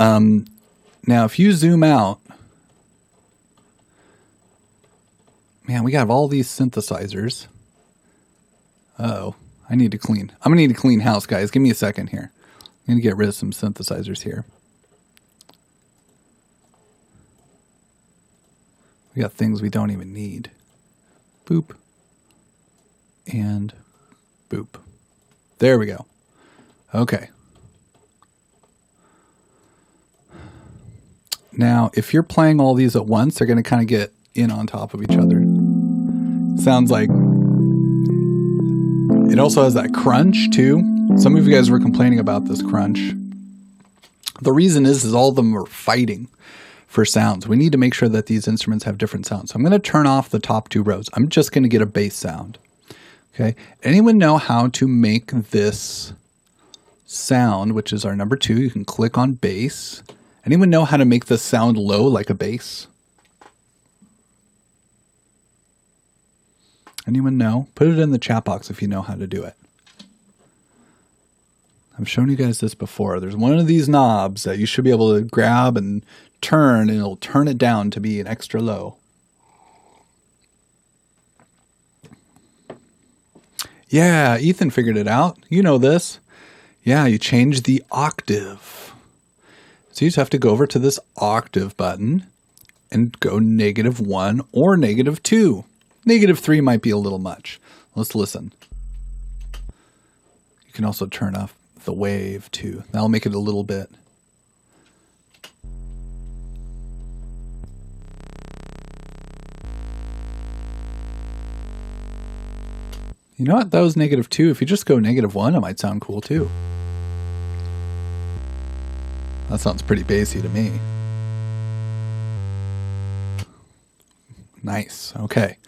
Now, if you zoom out, man, we got all these synthesizers. Uh-oh, I need to clean. I'm going to need to clean house, guys. Give me a second here. I'm going to get rid of some synthesizers here. We got things we don't even need. Boop. And boop. There we go. Okay. Now, if you're playing all these at once, they're going to kind of get in on top of each other. Sounds like it also has that crunch too. Some of you guys were complaining about this crunch. The reason is all of them are fighting for sounds. We need to make sure that these instruments have different sounds. So I'm going to turn off the top two rows. I'm just going to get a bass sound. Okay. Anyone know how to make this sound, which is our number 2? You can click on bass. Anyone know how to make this sound low like a bass? Anyone know? Put it in the chat box if you know how to do it. I've shown you guys this before. There's one of these knobs that you should be able to grab and turn, and it'll turn it down to be an extra low. Yeah, Ethan figured it out. You know this. Yeah, you change the octave. So you just have to go over to this octave button and go -1 or -2. -3 might be a little much. Let's listen. You can also turn off the wave too. That'll make it a little bit. You know what? That was -2. If you just go -1, it might sound cool too. That sounds pretty bassy to me. Nice. Okay.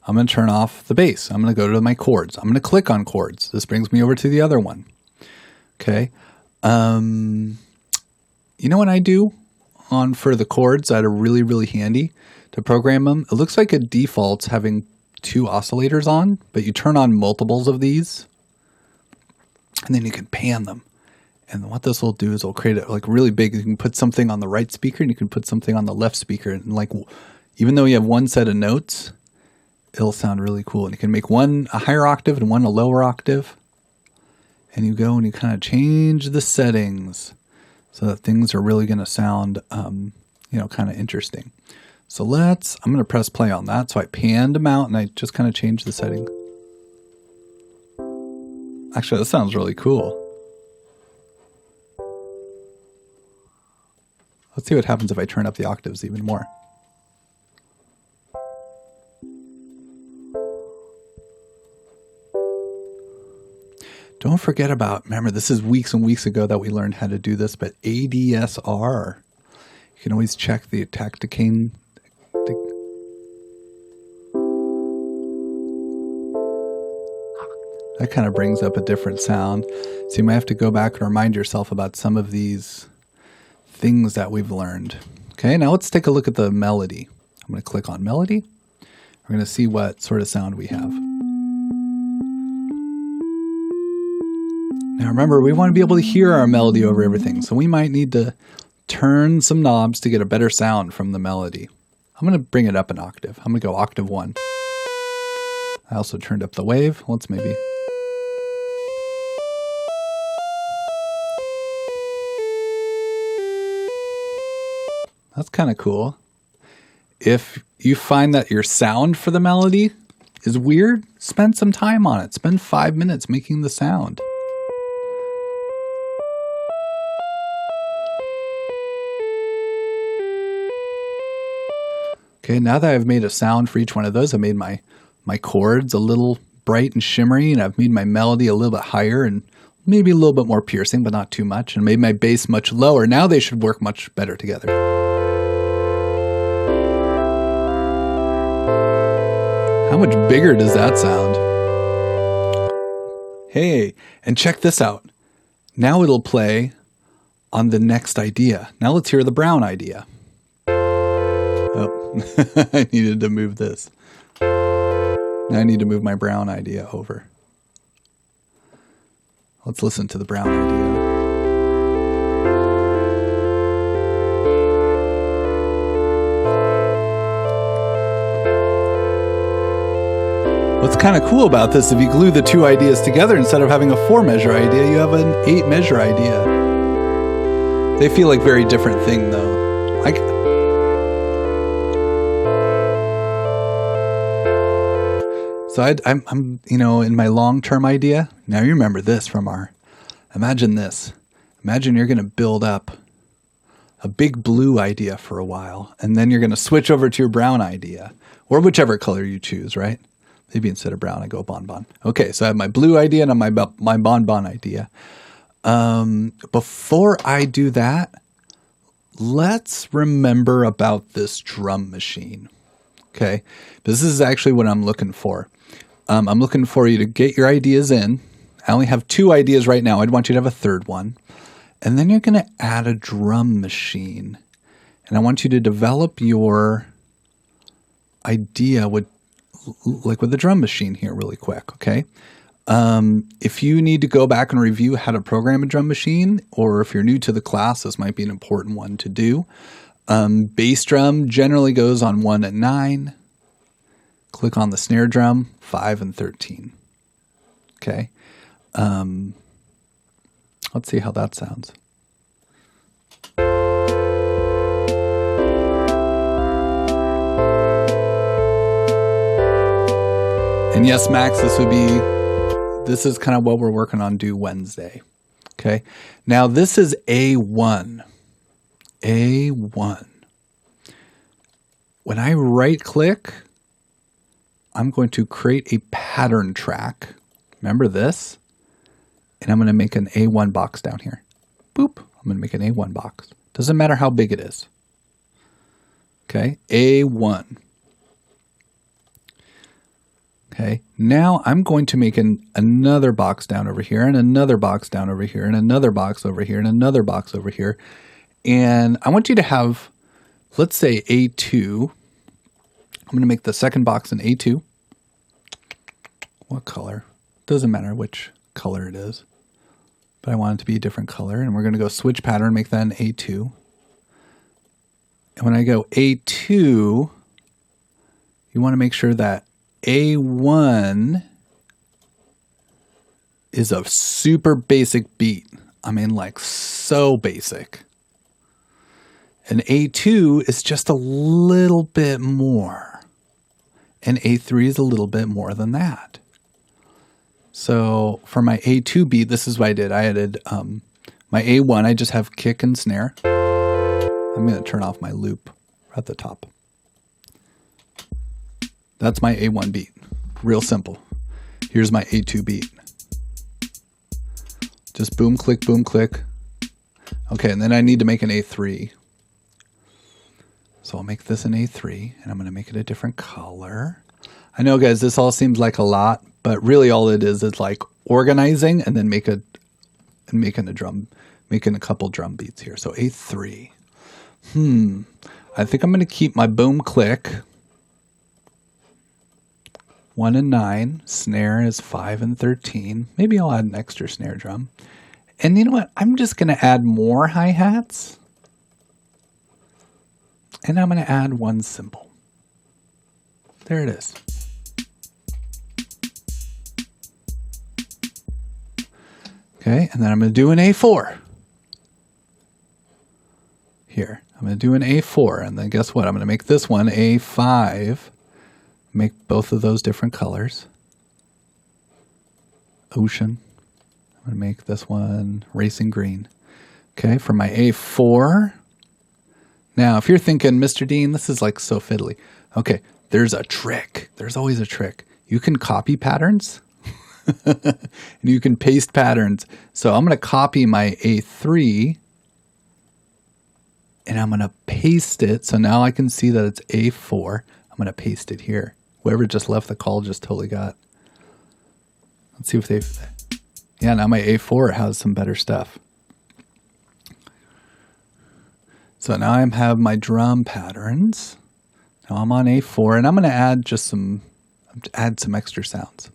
I'm going to turn off the bass. I'm going to go to my chords. I'm going to click on chords. This brings me over to the other one. Okay. You know what I do for the chords that are really, really handy to program them? It looks like it defaults having 2 oscillators on, but you turn on multiples of these and then you can pan them. And what this will do is it'll create it like really big. You can put something on the right speaker and you can put something on the left speaker. And like, even though you have one set of notes, it'll sound really cool. And you can make one a higher octave and one a lower octave. And you go and you kind of change the settings so that things are really going to sound, kind of interesting. So I'm going to press play on that. So I panned them out and I just kind of changed the setting. Actually, that sounds really cool. Let's see what happens if I turn up the octaves even more. Don't forget remember, this is weeks and weeks ago that we learned how to do this, but ADSR. You can always check the tacticane. That kind of brings up a different sound. So you might have to go back and remind yourself about some of these things that we've learned. Okay, now let's take a look at the melody. I'm going to click on melody. We're going to see what sort of sound we have. Now remember, we want to be able to hear our melody over everything, so we might need to turn some knobs to get a better sound from the melody. I'm going to bring it up an octave. I'm going to go octave 1. I also turned up the wave. Let's maybe... That's kind of cool. If you find that your sound for the melody is weird, spend some time on it. Spend 5 minutes making the sound. Okay, now that I've made a sound for each one of those, I made my chords a little bright and shimmery, and I've made my melody a little bit higher and maybe a little bit more piercing, but not too much, and made my bass much lower. Now they should work much better together. How much bigger does that sound? Hey, and check this out. Now it'll play on the next idea. Now let's hear the brown idea. Oh, I needed to move this. Now I need to move my brown idea over. Let's listen to the brown idea. What's kind of cool about this, if you glue the two ideas together, instead of having a 4-measure idea, you have an 8-measure idea. They feel like very different things, though. So I'm in my long-term idea. Now you remember this from imagine this. Imagine you're going to build up a big blue idea for a while, and then you're going to switch over to your brown idea, or whichever color you choose, right? Maybe instead of brown, I go bonbon. Okay, so I have my blue idea and my bonbon idea. Before I do that, let's remember about this drum machine. Okay, this is actually what I'm looking for. I'm looking for you to get your ideas in. I only have 2 ideas right now. I'd want you to have a third one. And then you're going to add a drum machine. And I want you to develop your idea with the drum machine here really quick, okay? If you need to go back and review how to program a drum machine, or if you're new to the class, this might be an important one to do. Bass drum generally goes on 1 and 9. Click on the snare drum, 5 and 13. Okay. Let's see how that sounds. And yes, Max, this is kind of what we're working on due Wednesday. Okay. Now this is A1. A1. When I right click, I'm going to create a pattern track. Remember this? And I'm going to make an A1 box down here. Boop. I'm going to make an A1 box. Doesn't matter how big it is. Okay. A1. Okay. Now I'm going to make another box down over here, and another box down over here, and another box over here, and another box over here. And I want you to have, let's say A2. I'm going to make the second box an A2. What color? Doesn't matter which color it is. But I want it to be a different color. And we're going to go switch pattern, make that an A2. And when I go A2, you want to make sure that A1 is a super basic beat. I mean, like so basic. And A2 is just a little bit more. And A3 is a little bit more than that. So for my A2 beat, this is what I did. I added my A1, I just have kick and snare. I'm going to turn off my loop at the top. That's my A1 beat. Real simple. Here's my A2 beat. Just boom, click, boom, click. Okay, and then I need to make an A3. So I'll make this an A3, and I'm going to make it a different color. I know, guys, this all seems like a lot, but really all it is like organizing and then making a couple drum beats here. So A3. I think I'm going to keep my boom click 1 and 9. Snare is 5 and 13. Maybe I'll add an extra snare drum. And you know what? I'm just going to add more hi-hats. And I'm going to add one cymbal. There it is. Okay, and then I'm going to do an A4. Here, I'm going to do an A4, and then guess what? I'm going to make this one A5. Make both of those different colors. Ocean. I'm going to make this one racing green. Okay, for my A4. Now, if you're thinking, Mr. Dean, this is like so fiddly. Okay, there's a trick. There's always a trick. You can copy patterns and you can paste patterns. So I'm going to copy my A3 and I'm going to paste it. So now I can see that it's A4. I'm going to paste it here. Whoever just left the call just totally got. Let's see if they've... Yeah, now my A4 has some better stuff. So now I have my drum patterns. Now I'm on A4, and I'm going to add some extra sounds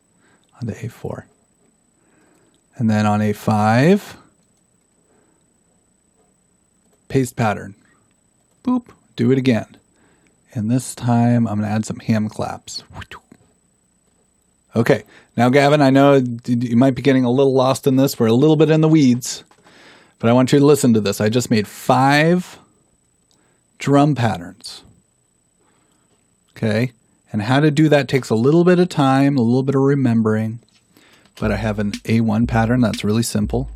onto A4. And then on A5, paste pattern. Boop, do it again. And this time I'm going to add some hand claps. Okay, now Gavin, I know you might be getting a little lost in this. We're a little bit in the weeds, but I want you to listen to this. I just made 5 drum patterns. Okay, and how to do that takes a little bit of time, a little bit of remembering, but I have an A1 pattern that's really simple,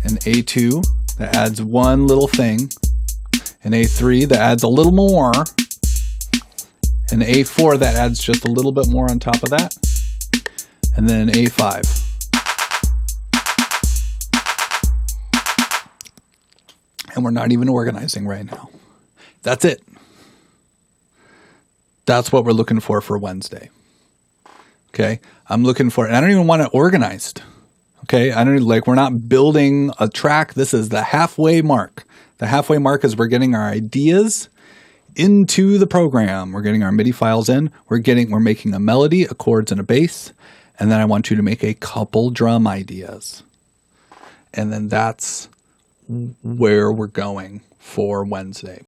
an A2 that adds one little thing, an A3 that adds a little more, an A4 that adds just a little bit more on top of that, and then an A5. And we're not even organizing right now. That's it. That's what we're looking for Wednesday. Okay? I'm looking for, and I don't even want it organized. Okay? We're not building a track. This is the halfway mark. The halfway mark is we're getting our ideas into the program. We're getting our MIDI files in. We're making a melody, a chords, and a bass. And then I want you to make a couple drum ideas. And then that's where we're going for Wednesday.